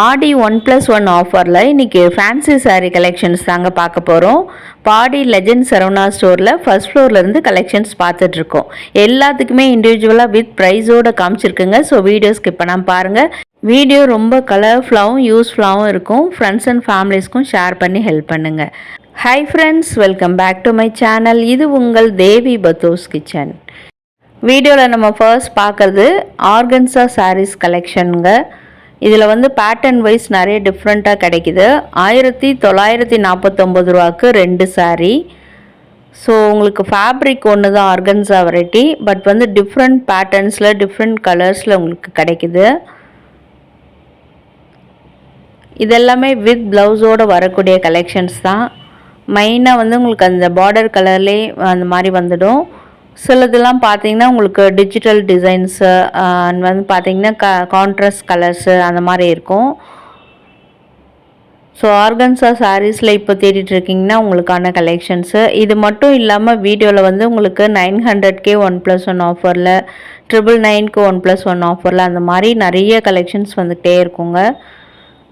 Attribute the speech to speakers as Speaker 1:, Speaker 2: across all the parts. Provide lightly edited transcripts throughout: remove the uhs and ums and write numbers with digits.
Speaker 1: ஆடி 1+1 ஆஃபரில் இன்றைக்கி fancy sari collections தாங்க பார்க்க போகிறோம். பாடி லெஜண்ட் சரவணா ஸ்டோரில் ஃபர்ஸ்ட் ஃப்ளோர்லேருந்து கலெக்ஷன்ஸ் பார்த்துட்ருக்கோம். எல்லாத்துக்குமே இண்டிவிஜுவலாக வித் ப்ரைஸோடு காமிச்சிருக்குங்க. ஸோ வீடியோ ஸ்கிப் பண்ணாமல் பாருங்கள். வீடியோ ரொம்ப கலர்ஃபுல்லாகவும் யூஸ்ஃபுல்லாகவும் இருக்கும். ஃப்ரெண்ட்ஸ் அண்ட் ஃபேமிலிஸ்க்கும் ஷேர் பண்ணி ஹெல்ப் பண்ணுங்கள். Hi friends, welcome back to my channel. இது உங்கள் தேவி பத்தோஸ் கிச்சன். வீடியோவில் நம்ம ஃபர்ஸ்ட் பார்க்குறது ஆர்கன்சா சாரீஸ் கலெக்ஷனுங்க. இதில் வந்து பேட்டர்ன் வைஸ் நிறைய டிஃப்ரெண்ட்டாக கிடைக்கிது. 1949 ரூபாய்க்கு 2 சாரீ. ஸோ உங்களுக்கு ஃபேப்ரிக் ஒன்று தான் ஆர்கன்ஸா வெரைட்டி, பட் வந்து டிஃப்ரெண்ட் பேட்டர்ன்ஸில் டிஃப்ரெண்ட் கலர்ஸில் உங்களுக்கு கிடைக்கிது. இதெல்லாமே வித் ப்ளவுஸோடு வரக்கூடிய கலெக்ஷன்ஸ் தான். மெயினாக வந்து உங்களுக்கு அந்த பார்டர் கலர்லேயே அந்த மாதிரி வந்துடும். சிலதெல்லாம் பார்த்தீங்கன்னா உங்களுக்கு டிஜிட்டல் டிசைன்ஸு வந்து பார்த்தீங்கன்னா கான்ட்ராஸ்ட் கலர்ஸு அந்த மாதிரி இருக்கும். ஸோ ஆர்கன்ஸா சாரீஸில் இப்போ தேடிட்டுருக்கீங்கன்னா உங்களுக்கான கலெக்ஷன்ஸு. இது மட்டும் இல்லாமல் வீடியோவில் வந்து உங்களுக்கு 900K 1+1 ஆஃபரில், 999க்கு 1+1 ஆஃபரில் அந்த மாதிரி நிறைய கலெக்ஷன்ஸ் வந்துகிட்டே இருக்குங்க.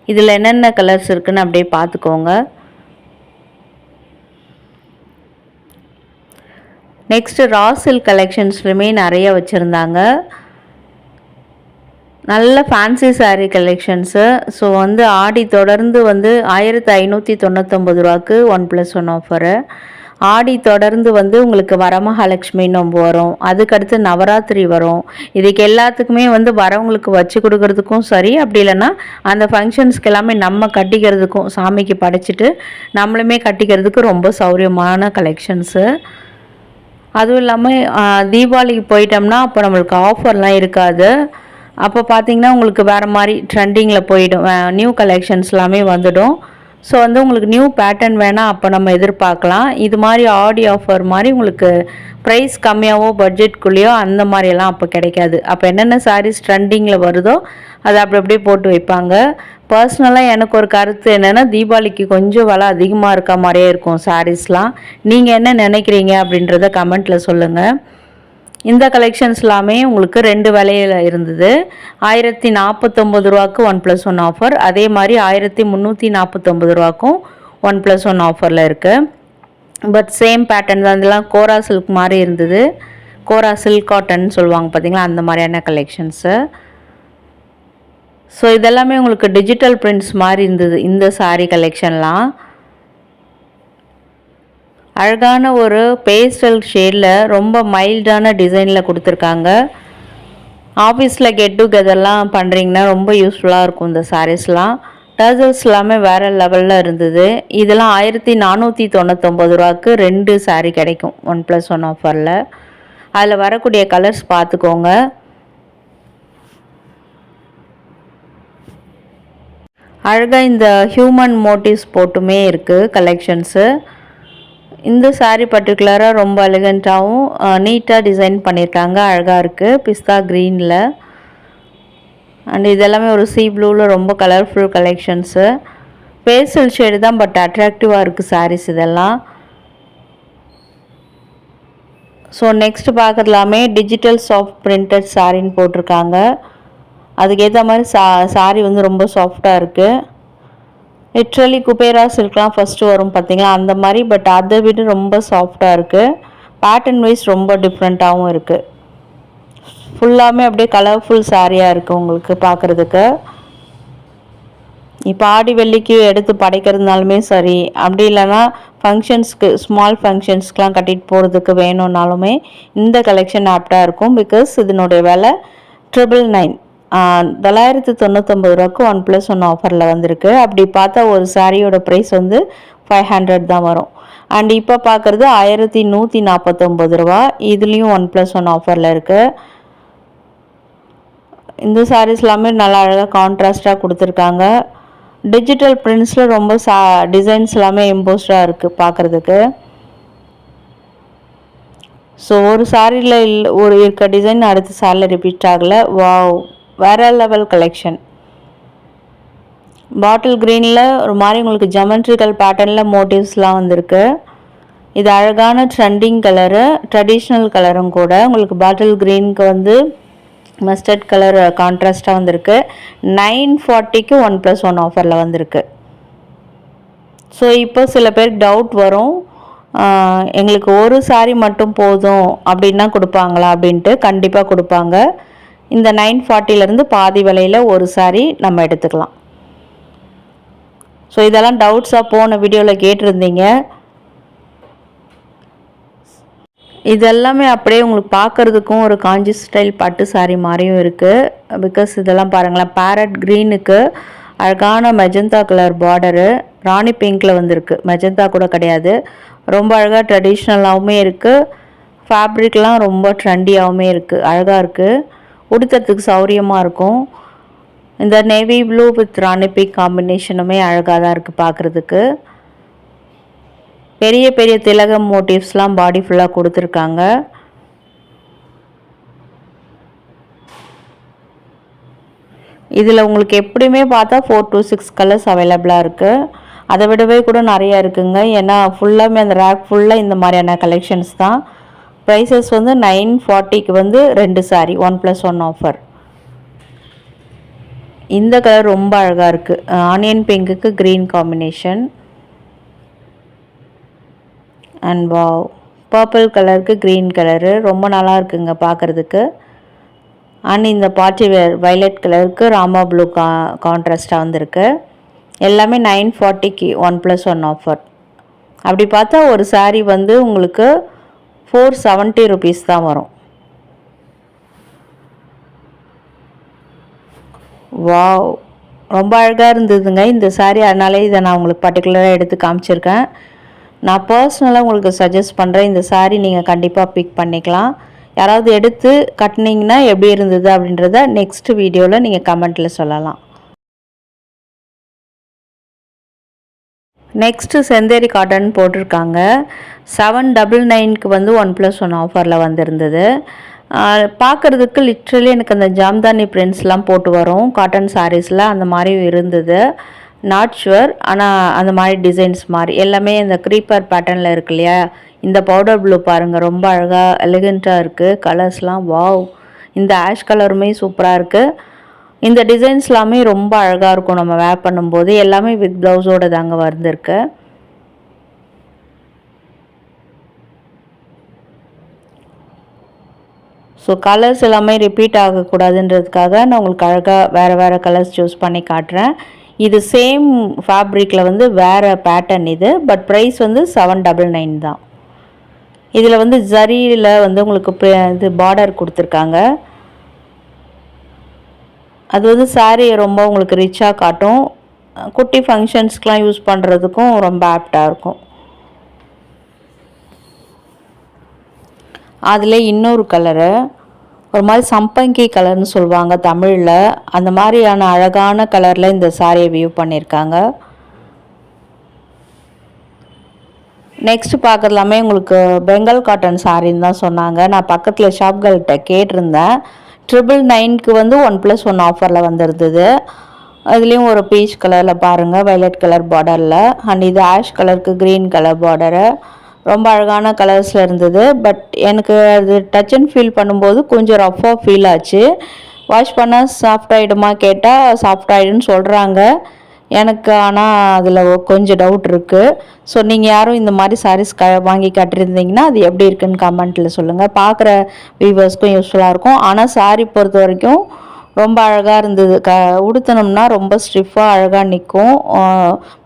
Speaker 1: இதில் என்னென்ன கலர்ஸ் இருக்குதுன்னு அப்படியே பார்த்துக்கோங்க. நெக்ஸ்ட்டு ரா சில்க் கலெக்ஷன்ஸ்லையுமே நிறைய வச்சுருந்தாங்க. நல்ல ஃபேன்சி சாரீ கலெக்ஷன்ஸு. ஸோ வந்து ஆடி தொடர்ந்து வந்து 1599 ரூபாய்க்கு 1+1 ஆஃபரு. ஆடி தொடர்ந்து வந்து உங்களுக்கு வரமகாலட்சுமி நோம்பு வரும், அதுக்கடுத்து நவராத்திரி வரும். இதுக்கு எல்லாத்துக்குமே வந்து வரவங்களுக்கு வச்சு கொடுக்கறதுக்கும் சரி, அப்படி இல்லைன்னா அந்த ஃபங்க்ஷன்ஸ்க்கு எல்லாமே நம்ம கட்டிக்கிறதுக்கும், சாமிக்கு படைச்சிட்டு நம்மளுமே கட்டிக்கிறதுக்கு ரொம்ப சௌரியமான கலெக்ஷன்ஸு. அதுவும் இல்லாமல் தீபாவளிக்கு போயிட்டோம்னா அப்போ நம்மளுக்கு ஆஃபர்லாம் இருக்காது. அப்போ பார்த்திங்கன்னா உங்களுக்கு வேறு மாதிரி ட்ரெண்டிங்கில் போயிடும், நியூ கலெக்ஷன்ஸ் எல்லாமே வந்துடும். ஸோ வந்து உங்களுக்கு நியூ பேட்டர்ன் வேணால் அப்போ நம்ம எதிர்பார்க்கலாம். இது மாதிரி ஆடி ஆஃபர் மாதிரி உங்களுக்கு ப்ரைஸ் கம்மியாகவோ பட்ஜெட்குள்ளேயோ அந்த மாதிரியெல்லாம் அப்போ கிடைக்காது. அப்போ என்னென்ன சாரீஸ் ட்ரெண்டிங்கில் வருதோ அதை அப்படி அப்படியே போட்டு வைப்பாங்க. பர்சனலாக எனக்கு ஒரு கருத்து என்னென்னா, தீபாவளிக்கு கொஞ்சம் விலை அதிகமாக இருக்க மாதிரியே இருக்கும் சாரீஸ்லாம். நீங்கள் என்ன நினைக்கிறீங்க அப்படின்றத கமெண்ட்டில் சொல்லுங்கள். இந்த கலெக்ஷன்ஸ் எல்லாமே உங்களுக்கு 2 விலையில் இருந்தது. 1049 ரூபாய்க்கு 1+1 ஆஃபர், அதே மாதிரி 1349 ரூபாய்க்கும் 1+1 ஆஃபரில் இருக்குது. பட் சேம் பேட்டர்ன் தான். இதெல்லாம் கோரா சில்க் மாதிரி இருந்தது. கோரா சில்க் காட்டன் சொல்லுவாங்க பார்த்தீங்களா, அந்த மாதிரியான கலெக்ஷன்ஸு. ஸோ இதெல்லாமே உங்களுக்கு டிஜிட்டல் பிரிண்ட்ஸ் மாதிரி இருந்தது இந்த சாரீ கலெக்ஷன்லாம். அழகான ஒரு பேஸ்டல் ஷேடில் ரொம்ப மைல்டான டிசைனில் கொடுத்துருக்காங்க. ஆஃபீஸில் கெட் டுகெதர்லாம் பண்ணுறீங்கன்னா ரொம்ப யூஸ்ஃபுல்லாக இருக்கும் இந்த சாரீஸ்லாம். டர்சல்ஸ் எல்லாமே வேறு லெவலில் இருந்தது. இதெல்லாம் 1499 ரூபாய்க்கு 2 சாரீ கிடைக்கும் 1+1 ஆஃபரில். அதில் வரக்கூடிய கலர்ஸ் பார்த்துக்கோங்க. அழகாக இந்த ஹியூமன் மோட்டிவ்ஸ் போட்டுமே இருக்குது கலெக்ஷன்ஸு. இந்த சாரீ பர்டிகுலராக ரொம்ப எலிகண்ட்டாகவும் நீட்டாக டிசைன் பண்ணியிருக்காங்க. அழகாக இருக்குது பிஸ்தா க்ரீனில். அண்ட் இதெல்லாமே ஒரு சீ ப்ளூவில் ரொம்ப கலர்ஃபுல் கலெக்ஷன்ஸு. பேஸ்டல் ஷேடு தான், பட் அட்ராக்டிவாக இருக்குது சாரீஸ் இதெல்லாம். ஸோ நெக்ஸ்ட் பார்க்குறதுலாமே டிஜிட்டல் சாஃப்ட் பிரிண்டட் சாரின்னு போட்டிருக்காங்க. அதுக்கேற்ற மாதிரி சாரீ வந்து ரொம்ப சாஃப்டாக இருக்குது. லிட்ரலி குபேரா சில்க்லாம் ஃபஸ்ட்டு வரும் பார்த்திங்களா, அந்த மாதிரி. பட் அதை விட ரொம்ப சாஃப்டாக இருக்குது. பேட்டர்ன் வைஸ் ரொம்ப டிஃப்ரெண்ட்டாகவும் இருக்குது. ஃபுல்லாமே அப்படியே கலர்ஃபுல் சாரியாக இருக்குது உங்களுக்கு பார்க்குறதுக்கு. இப்போ ஆடி வெள்ளிக்கு எடுத்து படைக்கிறதுனாலுமே சரி, அப்படி இல்லைன்னா ஃபங்க்ஷன்ஸ்க்கு, ஸ்மால் ஃபங்க்ஷன்ஸ்க்கெலாம் கட்டிட்டு போகிறதுக்கு வேணும்னாலுமே இந்த கலெக்ஷன் ஆப்டாக இருக்கும். பிகாஸ் இதனுடைய விலை 999, 999 ரூபாய்க்கு 1+1 ஆஃபரில் வந்திருக்கு. அப்படி பார்த்தா ஒரு சாரியோட ப்ரைஸ் வந்து 500 தான் வரும். அண்ட் இப்போ பார்க்குறது 1149 ரூபா. இதுலேயும் 1+1 ஆஃபரில் இருக்குது. இந்த சாரீஸ் எல்லாமே நல்லா அழகாக கான்ட்ராஸ்டாக கொடுத்துருக்காங்க. டிஜிட்டல் பிரிண்ட்ஸில் ரொம்ப டிசைன்ஸ் எல்லாமே எம்போஸ்டாக இருக்குது பார்க்குறதுக்கு. ஸோ ஒரு சாரியில் ஒரு இருக்க டிசைன் அடுத்த சாரியில் ரிப்பீட் ஆகலை. வாவ், வேறு லெவல் கலெக்ஷன். பாட்டில் க்ரீனில் ஒரு மாதிரி உங்களுக்கு ஜமெண்ட்ரிக்கல் பேட்டர்னில் மோட்டிவ்ஸ்லாம் வந்திருக்கு. இது அழகான ட்ரெண்டிங் கலரு, ட்ரெடிஷ்னல் கலரும் கூட. உங்களுக்கு பாட்டில் க்ரீனுக்கு வந்து மஸ்டர்ட் கலர் கான்ட்ராஸ்ட்டாக வந்திருக்கு. 940க்கு 1+1 ஆஃபரில் வந்திருக்கு. ஸோ இப்போ சில பேருக்கு டவுட் வரும், எங்களுக்கு ஒரு சாரீ மட்டும் போதும் அப்படின்னா கொடுப்பாங்களா அப்படின்ட்டு. கண்டிப்பாக கொடுப்பாங்க. இந்த 940லேருந்து பாதி விலையில் ஒரு சாரீ நம்ம எடுத்துக்கலாம். ஸோ இதெல்லாம் டவுட்ஸாக போன வீடியோவில் கேட்டிருந்தீங்க. இதெல்லாமே அப்படியே உங்களுக்கு பார்க்குறதுக்கும் ஒரு காஞ்சி ஸ்டைல் பட்டு சாரீ மாதிரியும் இருக்குது. பிகாஸ் இதெல்லாம் பாருங்களேன், பேரட் க்ரீனுக்கு அழகான மெஜந்தா கலர் பார்டரு, ராணி பிங்க்கில் வந்திருக்கு. மெஜந்தா கூட கிடையாது. ரொம்ப அழகாக ட்ரெடிஷ்னலாகவுமே இருக்குது. ஃபேப்ரிக்லாம் ரொம்ப ட்ரெண்டியாகவுமே இருக்குது. அழகாக இருக்குது. உடுத்துறதுக்கு சௌரியமாக இருக்கும். இந்த navy blue with rani pink காம்பினேஷனுமே அழகாக தான் இருக்குது பார்க்குறதுக்கு. பெரிய பெரிய திலகம் மோட்டிவ்ஸ்லாம் பாடி ஃபுல்லாக கொடுத்துருக்காங்க. இதில் உங்களுக்கு எப்படியுமே பார்த்தா 4 to 6 கலர்ஸ் அவைலபிளாக இருக்குது. அதை விடவே கூட நிறையா இருக்குங்க. ஏன்னா ஃபுல்லாமே அந்த ரேக் ஃபுல்லாக இந்த மாதிரியான கலெக்ஷன்ஸ் தான். ப்ரைஸஸ் வந்து 940க்கு வந்து 2 சாரீ 1+1 ஆஃபர். இந்த கலர் ரொம்ப அழகாக இருக்குது. ஆனியன் பிங்க்குக்கு green combination. And wow, purple கலருக்கு க்ரீன் கலரு ரொம்ப நல்லா இருக்குங்க பார்க்குறதுக்கு. அண்ட் இந்த பார்ட்டி வேர் வைலட் கலருக்கு ராமா ப்ளூ கான்ட்ராஸ்டாக வந்திருக்கு. எல்லாமே 940க்கு 1+1 ஆஃபர். அப்படி பார்த்தா ஒரு சாரீ வந்து உங்களுக்கு 470 ருபீஸ் தான் வரும். வாவ், ரொம்ப அழகாக இருந்ததுங்க இந்த சாரீ. அதனாலே இதை நான் உங்களுக்கு பர்டிகுலராக எடுத்து காமிச்சிருக்கேன். நான் பர்சனலாக உங்களுக்கு சஜஸ்ட் பண்ணுறேன், இந்த சாரீ நீங்கள் கண்டிப்பாக பிக் பண்ணிக்கலாம். யாராவது எடுத்து கட்டினீங்கன்னா எப்படி இருந்தது அப்படின்றத நெக்ஸ்ட் வீடியோவில் நீங்கள் கமெண்ட்டில் சொல்லலாம். நெக்ஸ்ட்டு செந்தேரி காட்டன் போட்டிருக்காங்க. 799க்கு வந்து 1+1 ஆஃபரில் வந்திருந்தது. பார்க்குறதுக்கு லிட்ரலி எனக்கு அந்த ஜாம்தானி பிரிண்ட்ஸ்லாம் போட்டு வரும் காட்டன் சாரீஸில், அந்த மாதிரியும் இருந்தது. நாட் ஷுவர், ஆனால் அந்த மாதிரி டிசைன்ஸ் மாதிரி எல்லாமே இந்த க்ரீப்பர் பேட்டர்னில் இருக்கு இல்லையா. இந்த பவுடர் ப்ளூ பாருங்கள், ரொம்ப அழகாக எலிகண்ட்டாக இருக்குது. கலர்ஸ்லாம் வாவ். இந்த ஆஷ் கலருமே சூப்பராக இருக்குது. இந்த டிசைன்ஸ் எல்லாமே ரொம்ப அழகாக இருக்கும் நம்ம வேர் பண்ணும்போது. எல்லாமே வித் ப்ளவுஸோடு தாங்க வந்திருக்கு. ஸோ கலர்ஸ் எல்லாமே ரிப்பீட் ஆகக்கூடாதுன்றதுக்காக நான் உங்களுக்கு அழகாக வேறு வேறு கலர்ஸ் சூஸ் பண்ணி காட்டுறேன். இது சேம் ஃபேப்ரிக்கில் வந்து வேறு பேட்டர்ன் இது. பட் ப்ரைஸ் வந்து 799 தான். இதில் வந்து ஜரியில் வந்து உங்களுக்கு இது பார்டர் கொடுத்துருக்காங்க. அது வந்து சாரீ ரொம்ப உங்களுக்கு ரிச்சாக காட்டும். குட்டி ஃபங்க்ஷன்ஸ்க்கெலாம் யூஸ் பண்ணுறதுக்கும் ரொம்ப ஆப்டாக இருக்கும். அதில் இன்னொரு கலரு ஒரு மாதிரி சம்பங்கி கலர்னு சொல்லுவாங்க தமிழில். அந்த மாதிரியான அழகான கலரில் இந்த சாரியை வியூ பண்ணியிருக்காங்க. நெக்ஸ்ட் பார்க்குறதுலாமே உங்களுக்கு பெங்கால் காட்டன் சாரின்னு தான் சொன்னாங்க. நான் பக்கத்தில் ஷாப்கள்கிட்ட கேட்டிருந்தேன். 999க்கு வந்து 1+1 ஆஃபரில் வந்துருந்தது. அதுலேயும் ஒரு பீச் கலரில் பாருங்கள், வைலட் கலர் பார்டரில். அண்ட் இது ஆஷ் கலருக்கு க்ரீன் கலர் பார்டரு. ரொம்ப அழகான கலர்ஸில் இருந்தது. பட் எனக்கு அது டச் அண்ட் ஃபீல் பண்ணும்போது கொஞ்சம் ரஃப்பாக ஃபீல் ஆச்சு. வாஷ் பண்ணால் சாஃப்ட் ஆகிடுமா கேட்டால் சாஃப்ட் ஆகிடுன்னு சொல்கிறாங்க. எனக்கு ஆனால் அதில் கொஞ்சம் டவுட் இருக்குது. ஸோ நீங்கள் யாரும் இந்த மாதிரி சாரீஸ் வாங்கி கட்டியிருந்தீங்கன்னா அது எப்படி இருக்குன்னு கமெண்ட்டில் சொல்லுங்கள். பார்க்குற வியூவர்ஸ்க்கும் யூஸ்ஃபுல்லாக இருக்கும். ஆனால் சாரீ பொறுத்த வரைக்கும் ரொம்ப அழகாக இருந்தது. உடுத்தணும்னா ரொம்ப ஸ்டிஃபாக அழகாக நிற்கும்.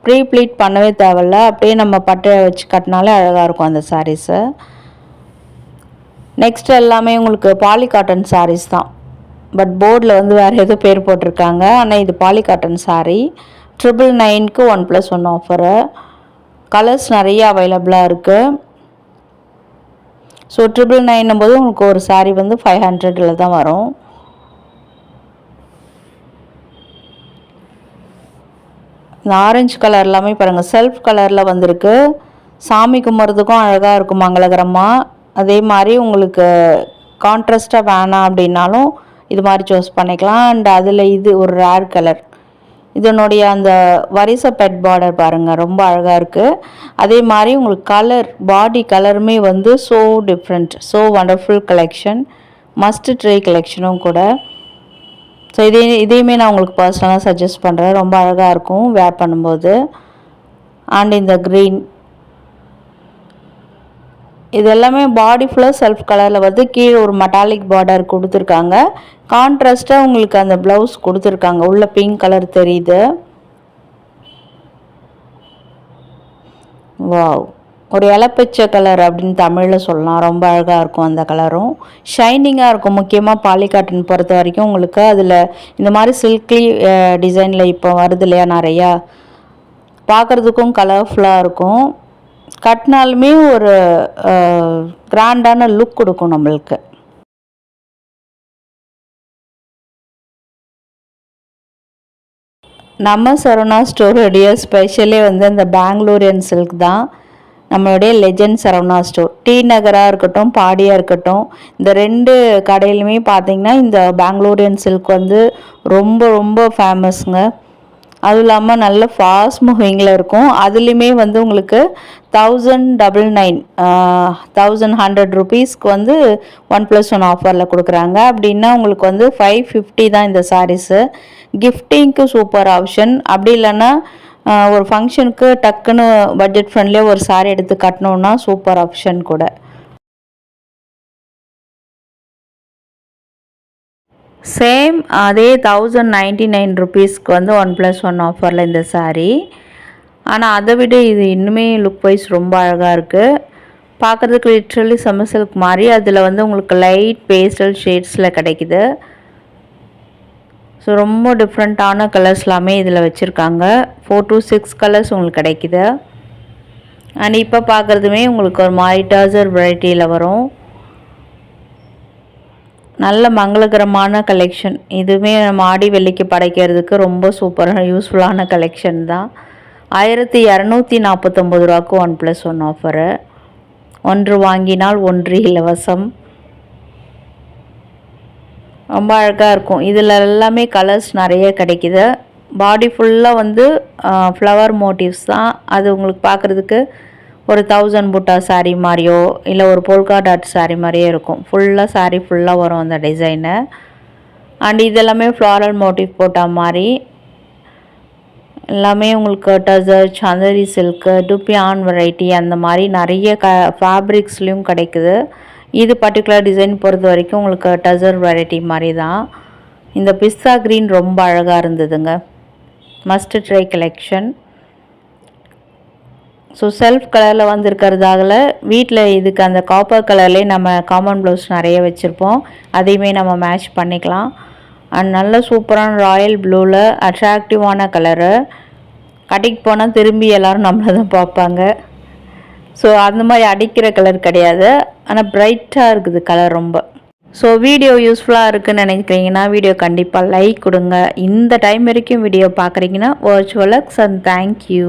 Speaker 1: ப்ரீ ப்ளீட் பண்ணவே தேவையில்ல, அப்படியே நம்ம பட்டை வச்சு கட்டினாலே அழகாக இருக்கும் அந்த சாரீஸை. நெக்ஸ்ட் எல்லாமே உங்களுக்கு பாலி காட்டன் சாரீஸ் தான். பட் போர்டில் வந்து வேறு ஏதோ பேர் போட்டிருக்காங்க. ஆனால் இது பாலி காட்டன் சாரீ. 999க்கு 1+1 ஆஃபரு. கலர்ஸ் நிறைய அவைலபிளாக இருக்குது. ஸோ 999 போது உங்களுக்கு ஒரு சாரீ வந்து 500ல் தான் வரும். இந்த ஆரஞ்சு கலர் எல்லாமே பாருங்கள் செல்ஃப் கலரில் வந்திருக்கு. சாமி கும்பிட்றதுக்கும் அழகாக இருக்கும் மங்களகரமாக. அதே மாதிரி உங்களுக்கு கான்ட்ராஸ்ட்டாக வேணாம் அப்படின்னாலும் இது மாதிரி சூஸ் பண்ணிக்கலாம். அண்ட் அதில் இது ஒரு ரேர் கலர். இதனுடைய அந்த வரிசை பெட் பார்டர் பாருங்கள், ரொம்ப அழகாக இருக்குது. அதே மாதிரி உங்களுக்கு கலர் பாடி கலருமே வந்து so different, so wonderful collection. Must try கலெக்ஷனும் கூட. ஸோ இதையுமே நான் உங்களுக்கு பர்சனலாக சஜஸ்ட் பண்ணுறேன். ரொம்ப அழகாக இருக்கும் வேர் பண்ணும்போது. அண்ட் இந்த க்ரீன் இது எல்லாமே பாடி ஃபுல்லாக செல்ஃப் கலரில் வந்து கீழே ஒரு மெட்டாலிக் பார்டர் கொடுத்துருக்காங்க. கான்ட்ராஸ்ட்டாக உங்களுக்கு அந்த ப்ளவுஸ் கொடுத்துருக்காங்க. உள்ள பிங்க் கலர் தெரியுது. வாவ், ஒரு இலப்பச்சை கலர் அப்படின்னு தமிழில் சொல்லலாம். ரொம்ப அழகாக இருக்கும் அந்த கலரும். ஷைனிங்காக இருக்கும். முக்கியமாக பாலிகாட்டன் பொறுத்த வரைக்கும் உங்களுக்கு அதில் இந்த மாதிரி சில்கி டிசைனில் இப்போ வருது இல்லையா நிறையா, பார்க்குறதுக்கும் கலர்ஃபுல்லாக இருக்கும். கட்டினாலுமே ஒரு கிராண்டான லுக் கொடுக்கும் நம்மளுக்கு. நம்ம சரவணா ஸ்டோருடைய ஸ்பெஷலே வந்து அந்த பெங்களூரியன் சில்க் தான். நம்மளுடைய லெஜண்ட் சரவணா ஸ்டோர் டி நகராக இருக்கட்டும், பாடியாக இருக்கட்டும், இந்த 2 கடையிலுமே பார்த்திங்கன்னா இந்த பெங்களூரியன் சில்க் வந்து ரொம்ப ரொம்ப ஃபேமஸ்ங்க. அதுவும் இல்லாமல் நல்ல ஃபாஸ்ட் மூவிங்கில் இருக்கும். அதுலேயுமே வந்து உங்களுக்கு 1099 1100 ருபீஸ்க்கு வந்து 1+1 ஆஃபரில் கொடுக்குறாங்க. அப்படின்னா உங்களுக்கு வந்து 550 தான் இந்த சாரீஸு. கிஃப்டிங்க்கு super option. அப்படி இல்லைன்னா ஒரு ஃபங்க்ஷனுக்கு டக்குன்னு பட்ஜெட் ஃப்ரெண்ட்லியாக ஒரு சாரீ எடுத்து கட்டணுன்னா சூப்பர் ஆப்ஷன் கூட. சேம் அதே 1099 ருபீஸ்க்கு வந்து 1+1 ஆஃபரில் இந்த சாரீ. ஆனால் அதை விட இது இன்னுமே லுக் வைஸ் ரொம்ப அழகாக இருக்குது. பார்க்குறதுக்கு லிட்ரலி செம சில்க் மாதிரி. அதில் வந்து உங்களுக்கு லைட் பேஸ்டல் ஷேட்ஸில் கிடைக்குது. ஸோ ரொம்ப டிஃப்ரெண்ட்டான கலர்ஸ் எல்லாமே இதில் வச்சுருக்காங்க. 4 to 6 கலர்ஸ் உங்களுக்கு கிடைக்குது. அண்ட் இப்போ பார்க்குறதுமே உங்களுக்கு ஒரு மாதிரி டர்சர் வெரைட்டியில் வரும். நல்ல மங்களகரமான கலெக்ஷன். இதுவுமே நம்ம ஆடி வெள்ளிக்கு படைக்கிறதுக்கு ரொம்ப சூப்பரான யூஸ்ஃபுல்லான கலெக்ஷன் தான். 1249 ரூபாய்க்கு 1+1 ஆஃபரு. 1 வாங்கினால் 1 இலவசம். ரொம்ப அழகாக இருக்கும். இதில் எல்லாமே கலர்ஸ் நிறைய கிடைக்குது. பாடி ஃபுல்லாக வந்து ஃப்ளவர் மோட்டிவ்ஸ் தான். அது உங்களுக்கு பார்க்குறதுக்கு ஒரு 1000 புட்டா சாரீ மாதிரியோ இல்லை ஒரு போல்கா டாட் சாரீ மாதிரியே இருக்கும். ஃபுல்லாக சாரீ ஃபுல்லாக வரும் அந்த டிசைனு. அண்ட் இதெல்லாமே ஃப்ளாரல் மோட்டிவ் போட்ட மாதிரி எல்லாமே உங்களுக்கு டசர், சந்தரி சில்க்கு, டுப்பியான் வெரைட்டி அந்த மாதிரி நிறைய ஃபேப்ரிக்ஸ்லேயும் கிடைக்குது. இது பர்டிகுலர் டிசைன் பொறுத்த வரைக்கும் உங்களுக்கு டசர் வெரைட்டி மாதிரி தான். இந்த பிஸ்தா க்ரீன் ரொம்ப அழகாக இருந்ததுங்க. Must try collection. So self கலரில் வந்துருக்கிறதால வீட்டில் இதுக்கு அந்த காப்பர் கலர்லேயே நம்ம காமன் ப்ளவுஸ் நிறைய வச்சுருப்போம். அதையுமே நம்ம மேட்ச் பண்ணிக்கலாம். அண்ட் நல்ல சூப்பரான ராயல் ப்ளூவில் அட்ராக்டிவான கலரு. கட்டிக்கு போனால் திரும்பி எல்லோரும் நம்மளை தான் பார்ப்பாங்க. ஸோ அந்த மாதிரி அடிக்கிற கலர் கிடையாது. ஆனால் பிரைட்டாக இருக்குது கலர் ரொம்ப. ஸோ வீடியோ யூஸ்ஃபுல்லாக இருக்குதுன்னு நினைக்கிறீங்கன்னா வீடியோ கண்டிப்பாக லைக் கொடுங்க. இந்த டைம் வரைக்கும் வீடியோ பார்க்குறீங்கன்னா வர்ச்சுவல் லக்ஸ் அண்ட் தேங்க்யூ.